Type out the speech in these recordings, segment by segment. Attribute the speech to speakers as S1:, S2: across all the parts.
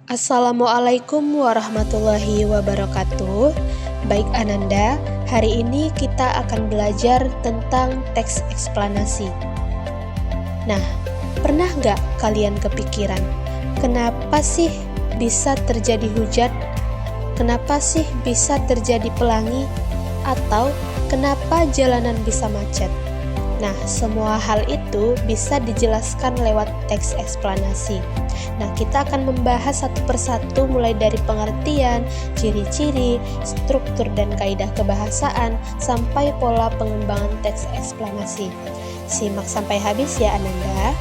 S1: Assalamualaikum warahmatullahi wabarakatuh. Baik Ananda, hari ini kita akan belajar tentang teks eksplanasi. Nah, pernah nggak kalian kepikiran, kenapa sih bisa terjadi hujan? Kenapa sih bisa terjadi pelangi? Atau kenapa jalanan bisa macet? Nah, semua hal itu bisa dijelaskan lewat teks eksplanasi. Nah, kita akan membahas satu persatu mulai dari pengertian, ciri-ciri, struktur dan kaidah kebahasaan, sampai pola pengembangan teks eksplanasi. Simak sampai habis ya Ananda.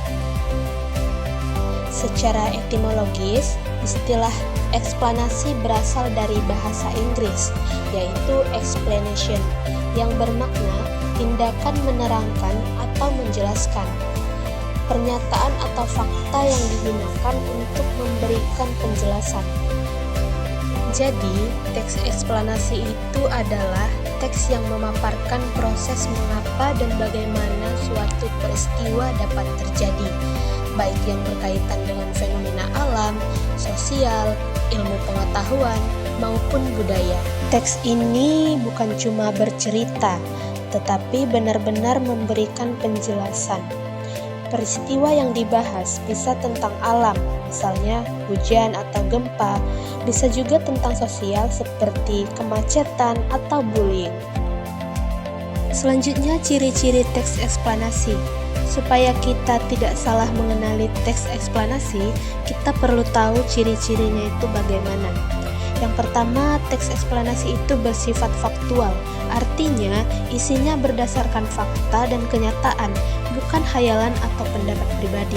S1: Secara etimologis, istilah eksplanasi berasal dari bahasa Inggris, yaitu explanation, yang bermakna tindakan menerangkan atau menjelaskan. Pernyataan atau fakta yang digunakan untuk memberikan penjelasan. Jadi, teks eksplanasi itu adalah teks yang memaparkan proses mengapa dan bagaimana suatu peristiwa dapat terjadi, baik yang berkaitan dengan fenomena alam, sosial, ilmu pengetahuan, maupun budaya. Teks ini bukan cuma bercerita, tetapi benar-benar memberikan penjelasan. Peristiwa yang dibahas bisa tentang alam, misalnya hujan atau gempa, bisa juga tentang sosial seperti kemacetan atau bullying. Selanjutnya, ciri-ciri teks eksplanasi. Supaya kita tidak salah mengenali teks eksplanasi, kita perlu tahu ciri-cirinya itu bagaimana. Yang pertama, teks eksplanasi itu bersifat faktual, artinya isinya berdasarkan fakta dan kenyataan, bukan hayalan atau pendapat pribadi.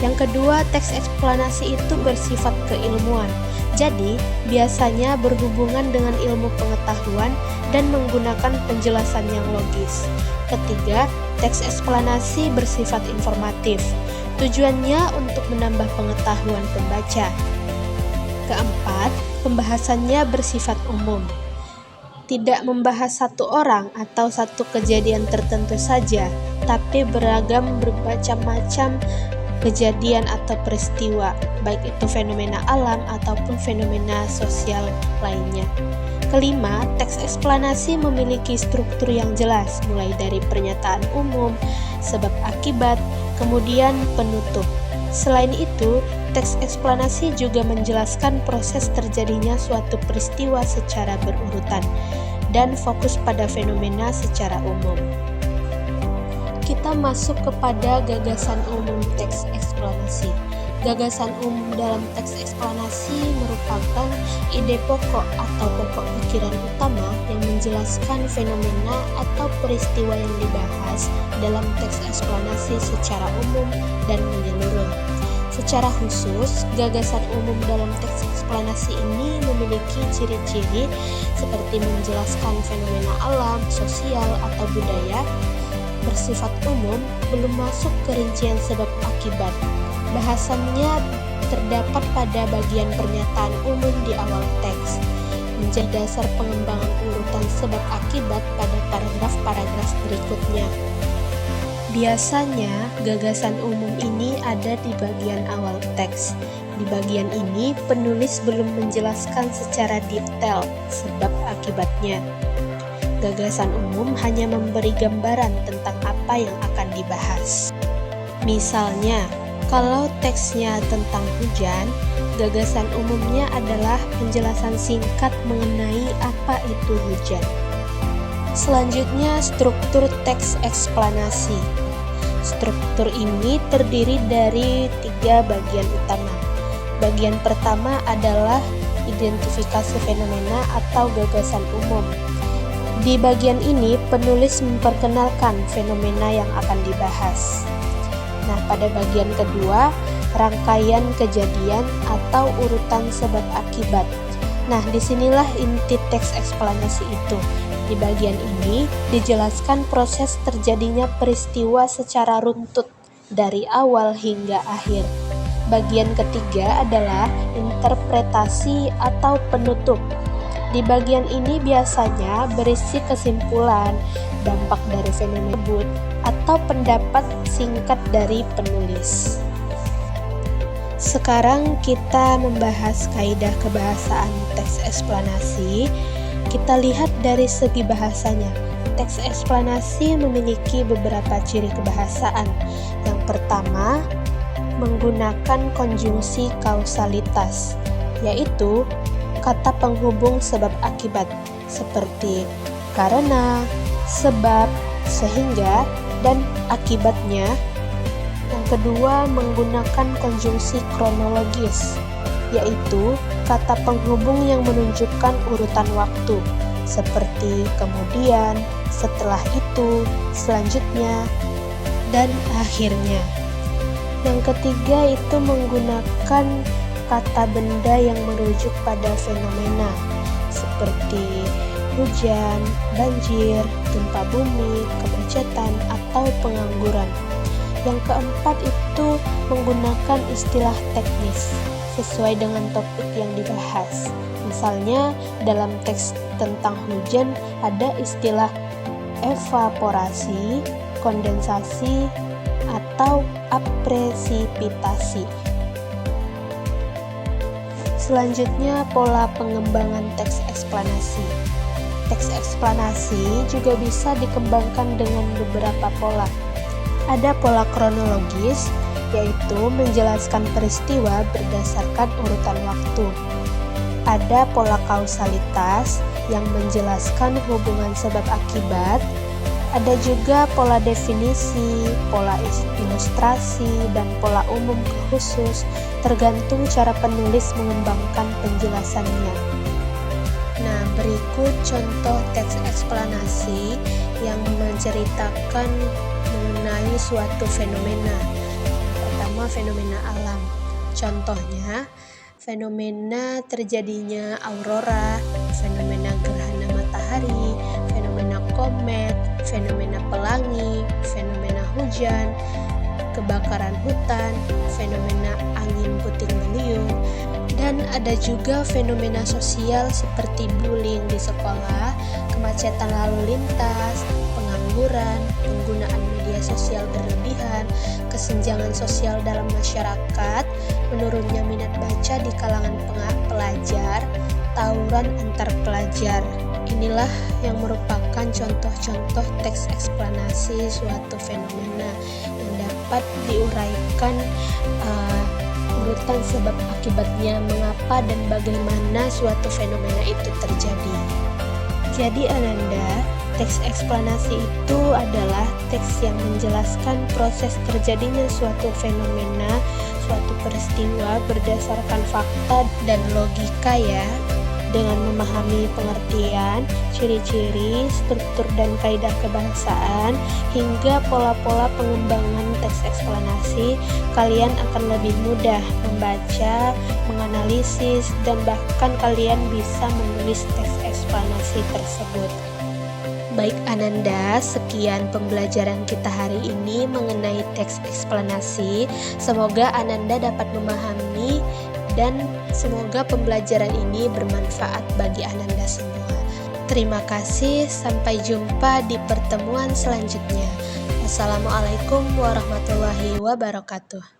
S1: Yang kedua, teks eksplanasi itu bersifat keilmuan, jadi biasanya berhubungan dengan ilmu pengetahuan dan menggunakan penjelasan yang logis. Ketiga, teks eksplanasi bersifat informatif, tujuannya untuk menambah pengetahuan pembaca. Keempat, pembahasannya bersifat umum, tidak membahas satu orang atau satu kejadian tertentu saja, tapi bermacam-macam kejadian atau peristiwa, baik itu fenomena alam ataupun fenomena sosial lainnya. Kelima, teks eksplanasi memiliki struktur yang jelas, mulai dari pernyataan umum, sebab akibat, kemudian penutup. Selain itu, teks eksplanasi juga menjelaskan proses terjadinya suatu peristiwa secara berurutan dan fokus pada fenomena secara umum. Kita masuk kepada gagasan umum teks eksplanasi. Gagasan umum dalam teks eksplanasi merupakan ide pokok atau pokok pikiran utama yang menjelaskan fenomena atau peristiwa yang dibahas dalam teks eksplanasi secara umum dan menyeluruh. Secara khusus, gagasan umum dalam teks eksplanasi ini memiliki ciri-ciri seperti menjelaskan fenomena alam, sosial, atau budaya, bersifat umum, belum masuk ke rincian sebab akibat. Bahasannya terdapat pada bagian pernyataan umum di awal teks, menjadi dasar pengembangan urutan sebab akibat pada paragraf-paragraf berikutnya. Biasanya, gagasan umum ini ada di bagian awal teks. Di bagian ini, penulis belum menjelaskan secara detail sebab akibatnya. Gagasan umum hanya memberi gambaran tentang apa yang akan dibahas. Misalnya, kalau teksnya tentang hujan, gagasan umumnya adalah penjelasan singkat mengenai apa itu hujan. Selanjutnya, struktur teks eksplanasi. Struktur ini terdiri dari 3 bagian utama. Bagian pertama adalah identifikasi fenomena atau gagasan umum. Di bagian ini, penulis memperkenalkan fenomena yang akan dibahas. Nah, pada bagian kedua, rangkaian kejadian atau urutan sebab akibat. Nah, disinilah inti teks eksplanasi itu. Di bagian ini dijelaskan proses terjadinya peristiwa secara runtut dari awal hingga akhir. Bagian ketiga adalah interpretasi atau penutup. Di bagian ini biasanya berisi kesimpulan, dampak dari fenomena tersebut, atau pendapat singkat dari penulis. Sekarang kita membahas kaidah kebahasaan teks eksplanasi. Kita lihat dari segi bahasanya. Teks eksplanasi memiliki beberapa ciri kebahasaan. Yang pertama, menggunakan konjungsi kausalitas, yaitu kata penghubung sebab akibat seperti karena, sebab, sehingga, dan akibatnya. Yang kedua, menggunakan konjungsi kronologis, yaitu kata penghubung yang menunjukkan urutan waktu seperti kemudian, setelah itu, selanjutnya, dan akhirnya. Yang ketiga itu menggunakan kata benda yang merujuk pada fenomena seperti hujan, banjir, gempa bumi, kemacetan, atau pengangguran. Yang keempat itu menggunakan istilah teknis sesuai dengan topik yang dibahas. Misalnya dalam teks tentang hujan ada istilah evaporasi, kondensasi, atau apresipitasi. Selanjutnya, pola pengembangan teks eksplanasi. Teks eksplanasi juga bisa dikembangkan dengan beberapa pola. Ada pola kronologis, yaitu menjelaskan peristiwa berdasarkan urutan waktu. Ada pola kausalitas yang menjelaskan hubungan sebab akibat. Ada juga pola definisi, pola ilustrasi, dan pola umum ke khusus, tergantung cara penulis mengembangkan penjelasannya. Nah, berikut contoh teks eksplanasi yang menceritakan mengenai suatu fenomena. Pertama, fenomena alam. Contohnya, fenomena terjadinya aurora, fenomena gerhana matahari, fenomena komet, fenomena pelangi, fenomena hujan, kebakaran hutan, fenomena angin puting beliung, dan ada juga fenomena sosial seperti bullying di sekolah, kemacetan lalu lintas, pengangguran, penggunaan media sosial berlebihan, kesenjangan sosial dalam masyarakat, menurunnya minat baca di kalangan pelajar, tawuran antar pelajar. Inilah yang merupakan contoh-contoh teks eksplanasi suatu fenomena yang dapat diuraikan urutan sebab akibatnya, mengapa dan bagaimana suatu fenomena itu terjadi. Jadi Ananda, teks eksplanasi itu adalah teks yang menjelaskan proses terjadinya suatu fenomena, suatu peristiwa berdasarkan fakta dan logika ya. Dengan memahami pengertian, ciri-ciri, struktur dan kaidah kebahasaan, hingga pola-pola pengembangan teks eksplanasi, kalian akan lebih mudah membaca, menganalisis, dan bahkan kalian bisa menulis teks eksplanasi tersebut. Baik Ananda, sekian pembelajaran kita hari ini mengenai teks eksplanasi. Semoga Ananda dapat memahami dan semoga pembelajaran ini bermanfaat bagi Ananda semua. Terima kasih, sampai jumpa di pertemuan selanjutnya. Wassalamualaikum warahmatullahi wabarakatuh.